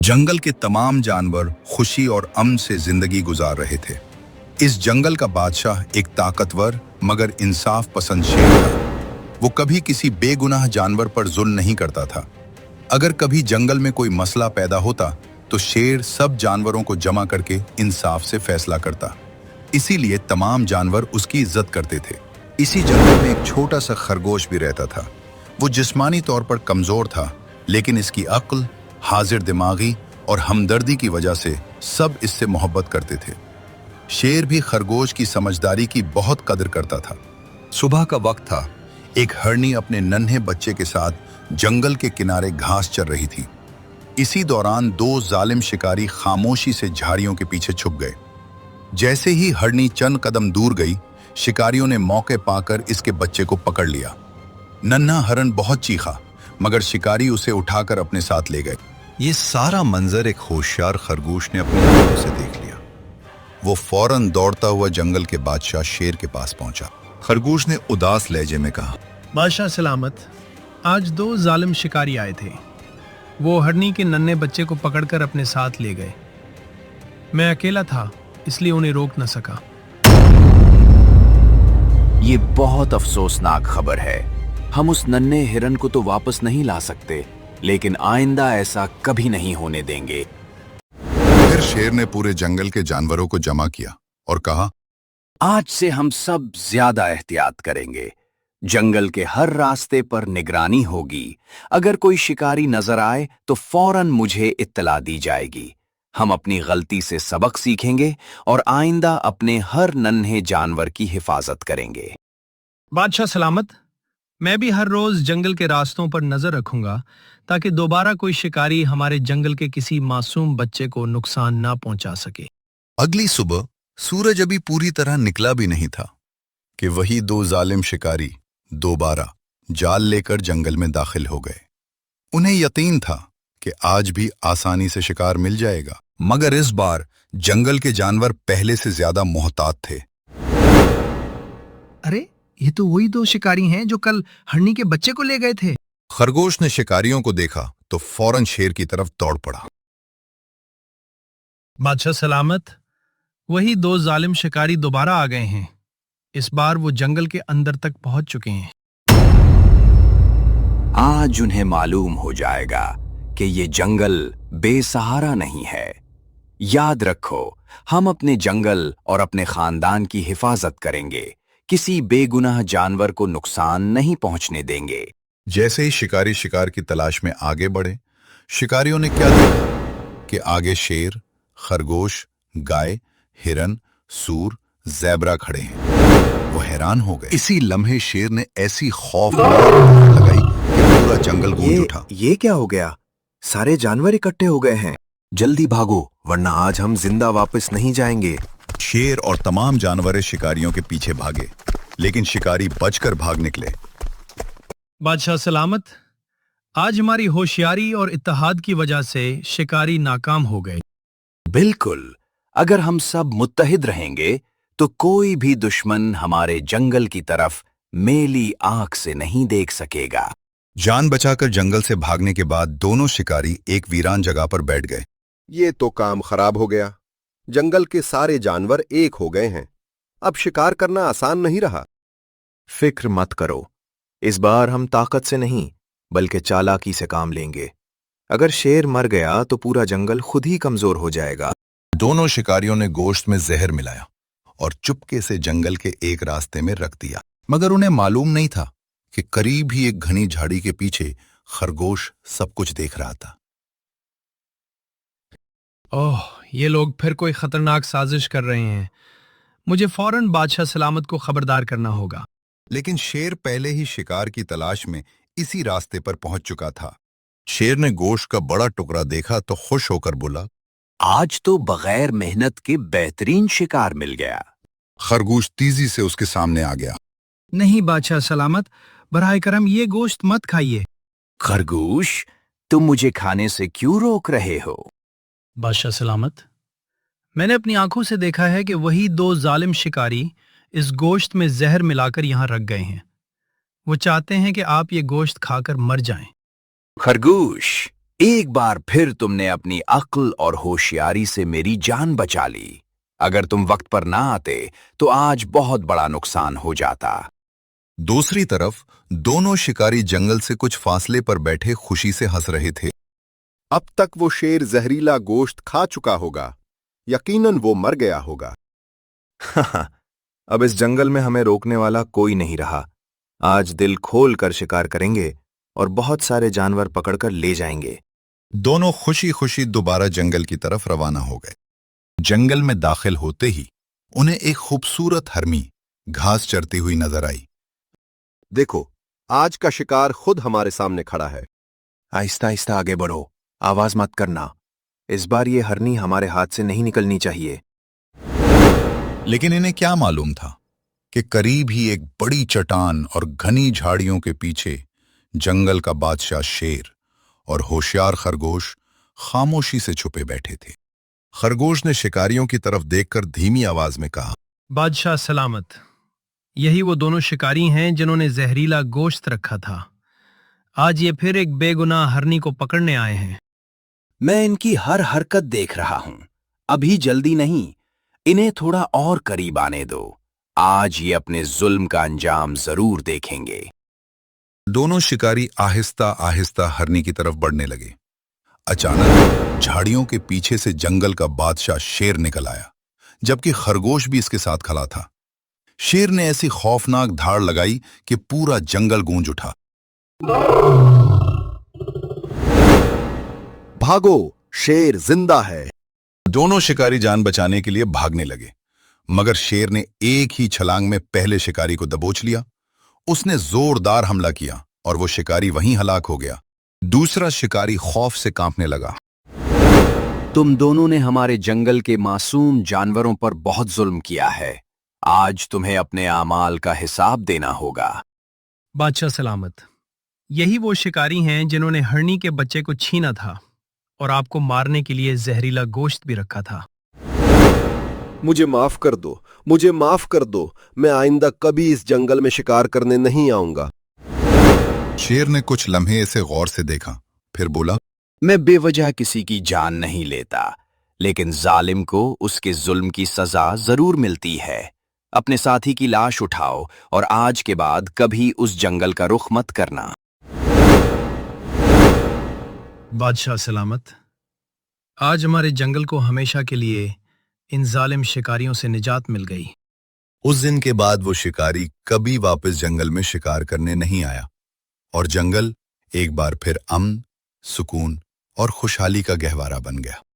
जंगल के तमाम जानवर खुशी और अमन से जिंदगी गुजार रहे थे। इस जंगल का बादशाह एक ताकतवर मगर इंसाफ पसंद शेर था। वो कभी किसी बेगुनाह जानवर पर जुल्म नहीं करता था। अगर कभी जंगल में कोई मसला पैदा होता तो शेर सब जानवरों को जमा करके इंसाफ से फैसला करता। इसीलिए तमाम जानवर उसकी इज्जत करते थे। इसी जंगल में एक छोटा सा खरगोश भी रहता था। वो जिस्मानी तौर पर कमजोर था, लेकिन इसकी अक्ल, हाजिर दिमागी और हमदर्दी की वजह से सब इससे मोहब्बत करते थे। शेर भी खरगोश की समझदारी की बहुत कदर करता था। सुबह का वक्त था। एक हरनी अपने नन्हे बच्चे के साथ जंगल के किनारे घास चर रही थी। इसी दौरान दो जालिम शिकारी खामोशी से झाड़ियों के पीछे छुप गए। जैसे ही हरनी चंद कदम दूर गई, शिकारियों ने मौके पाकर इसके बच्चे को पकड़ लिया। नन्हा हरन बहुत चीखा, मगर शिकारी उसे उठाकर अपने साथ ले गए। ये सारा मंजर एक होशियार खरगोश ने अपनी आंखों से देख लिया। वो फौरन दौड़ता हुआ जंगल के बादशाह शेर के पास पहुंचा। खरगोश ने उदास लहजे में कहा, बादशाह सलामत, आज दो जालिम शिकारी आए थे। वो हरनी के नन्हे बच्चे को पकड़कर अपने साथ ले गए। मैं अकेला था, इसलिए उन्हें रोक न सका। ये बहुत अफसोसनाक खबर है। हम उस नन्हे हिरन को तो वापस नहीं ला सकते, लेकिन आइंदा ऐसा कभी नहीं होने देंगे। फिर शेर ने पूरे जंगल के जानवरों को जमा किया और कहा, आज से हम सब ज्यादा एहतियात करेंगे। जंगल के हर रास्ते पर निगरानी होगी। अगर कोई शिकारी नजर आए तो फौरन मुझे इत्तला दी जाएगी। हम अपनी गलती से सबक सीखेंगे और आइंदा अपने हर नन्हे जानवर की हिफाजत करेंगे। बादशाह सलामत, मैं भी हर रोज जंगल के रास्तों पर नजर रखूंगा ताकि दोबारा कोई शिकारी हमारे जंगल के किसी मासूम बच्चे को नुकसान ना पहुंचा सके। अगली सुबह सूरज अभी पूरी तरह निकला भी नहीं था कि वही दो जालिम शिकारी दोबारा जाल लेकर जंगल में दाखिल हो गए। उन्हें यकीन था कि आज भी आसानी से शिकार मिल जाएगा, मगर इस बार जंगल के जानवर पहले से ज्यादा मोहतात थे। अरे, ये तो वही दो शिकारी हैं जो कल हरनी के बच्चे को ले गए थे। खरगोश ने शिकारियों को देखा तो फौरन शेर की तरफ दौड़ पड़ा। बादशाह सलामत, वही दो जालिम शिकारी दोबारा आ गए हैं। इस बार वो जंगल के अंदर तक पहुंच चुके हैं। आज उन्हें मालूम हो जाएगा कि ये जंगल बेसहारा नहीं है। याद रखो, हम अपने जंगल और अपने खानदान की हिफाजत करेंगे। किसी बेगुनाह जानवर को नुकसान नहीं पहुंचने देंगे। जैसे ही शिकारी शिकार की तलाश में आगे बढ़े, शिकारियों ने क्या देखा कि आगे शेर, खरगोश, गाय, हिरन, सूर, ज़ेब्रा खड़े हैं। वो हैरान हो गए। इसी लम्हे शेर ने ऐसी खौफनाक दौड़ लगाई कि पूरा जंगल गूंज उठा। ये क्या हो गया? सारे जानवर इकट्ठे हो गए हैं। जल्दी भागो, वरना आज हम जिंदा वापस नहीं जाएंगे। शेर और तमाम जानवर शिकारियों के पीछे भागे, लेकिन शिकारी बचकर भाग निकले। बादशाह सलामत, आज हमारी होशियारी और इत्तेहाद की वजह से शिकारी नाकाम हो गए। बिल्कुल, अगर हम सब मुत्तहिद रहेंगे तो कोई भी दुश्मन हमारे जंगल की तरफ मेली आंख से नहीं देख सकेगा। जान बचाकर जंगल से भागने के बाद दोनों शिकारी एक वीरान जगह पर बैठ गए। ये तो काम खराब हो गया। जंगल के सारे जानवर एक हो गए हैं। अब शिकार करना आसान नहीं रहा। फिक्र मत करो, इस बार हम ताकत से नहीं बल्कि चालाकी से काम लेंगे। अगर शेर मर गया तो पूरा जंगल खुद ही कमजोर हो जाएगा। दोनों शिकारियों ने गोश्त में जहर मिलाया और चुपके से जंगल के एक रास्ते में रख दिया, मगर उन्हें मालूम नहीं था कि करीब ही एक घनी झाड़ी के पीछे खरगोश सब कुछ देख रहा था। ओह, ये लोग फिर कोई खतरनाक साजिश कर रहे हैं। मुझे फौरन बादशाह सलामत को खबरदार करना होगा। लेकिन शेर पहले ही शिकार की तलाश में इसी रास्ते पर पहुंच चुका था। शेर ने गोश्त का बड़ा टुकड़ा देखा तो खुश होकर बोला, आज तो बगैर मेहनत के बेहतरीन शिकार मिल गया। खरगोश तेजी से उसके सामने आ गया। नहीं बादशाह सलामत, बराए करम ये गोश्त मत खाइए। खरगोश, तुम मुझे खाने से क्यों रोक रहे हो? बादशाह सलामत, मैंने अपनी आंखों से देखा है कि वही दो जालिम शिकारी इस गोश्त में जहर मिलाकर यहां रख गए हैं। वो चाहते हैं कि आप ये गोश्त खाकर मर जाएं। खरगोश, एक बार फिर तुमने अपनी अक्ल और होशियारी से मेरी जान बचा ली। अगर तुम वक्त पर ना आते तो आज बहुत बड़ा नुकसान हो जाता। दूसरी तरफ दोनों शिकारी जंगल से कुछ फासले पर बैठे खुशी से हंस रहे थे। अब तक वो शेर जहरीला गोश्त खा चुका होगा, यकीनन वो मर गया होगा। अब इस जंगल में हमें रोकने वाला कोई नहीं रहा। आज दिल खोल कर शिकार करेंगे और बहुत सारे जानवर पकड़कर ले जाएंगे। दोनों खुशी खुशी दोबारा जंगल की तरफ रवाना हो गए। जंगल में दाखिल होते ही उन्हें एक खूबसूरत हरमी घास चरती हुई नजर आई। देखो, आज का शिकार खुद हमारे सामने खड़ा है। आहिस्ता आहिस्ता आगे बढ़ो, आवाज मत करना। इस बार ये हरनी हमारे हाथ से नहीं निकलनी चाहिए। लेकिन इन्हें क्या मालूम था कि करीब ही एक बड़ी चट्टान और घनी झाड़ियों के पीछे जंगल का बादशाह शेर और होशियार खरगोश खामोशी से छुपे बैठे थे। खरगोश ने शिकारियों की तरफ देखकर धीमी आवाज में कहा, बादशाह सलामत। यही वो दोनों शिकारी हैं जिन्होंने जहरीला गोश्त रखा था। आज ये फिर एक बेगुनाह हरनी को पकड़ने आए हैं। मैं इनकी हर हरकत देख रहा हूं। अभी जल्दी नहीं, इन्हें थोड़ा और करीब आने दो। आज ये अपने जुल्म का अंजाम जरूर देखेंगे। दोनों शिकारी आहिस्ता आहिस्ता हरनी की तरफ बढ़ने लगे। अचानक झाड़ियों के पीछे से जंगल का बादशाह शेर निकल आया, जबकि खरगोश भी इसके साथ खड़ा था। शेर ने ऐसी खौफनाक धाड़ लगाई कि पूरा जंगल गूंज उठा। भागो, शेर जिंदा है। दोनों शिकारी जान बचाने के लिए भागने लगे, मगर शेर ने एक ही छलांग में पहले शिकारी को दबोच लिया। उसने जोरदार हमला किया और वो शिकारी वहीं हलाक हो गया। दूसरा शिकारी खौफ से कांपने लगा। तुम दोनों ने हमारे जंगल के मासूम जानवरों पर बहुत जुल्म किया है। आज तुम्हें अपने आमाल का हिसाब देना होगा। बादशाह सलामत। यही वो शिकारी हैं जिन्होंने हरनी के बच्चे को छीना था और आपको मारने के लिए जहरीला गोश्त भी रखा था। मुझे माफ कर दो, मुझे माफ कर दो। मैं आइंदा कभी इस जंगल में शिकार करने नहीं आऊंगा। शेर ने कुछ लम्हे इसे गौर से देखा, फिर बोला, मैं बेवजह किसी की जान नहीं लेता, लेकिन जालिम को उसके जुल्म की सजा जरूर मिलती है। अपने साथी की लाश उठाओ और आज के बाद कभी उस जंगल का रुख मत करना। बादशाह सलामत। आज हमारे जंगल को हमेशा के लिए इन जालिम शिकारियों से निजात मिल गई। उस दिन के बाद वो शिकारी कभी वापस जंगल में शिकार करने नहीं आया और जंगल एक बार फिर अमन, सुकून और खुशहाली का गहवारा बन गया।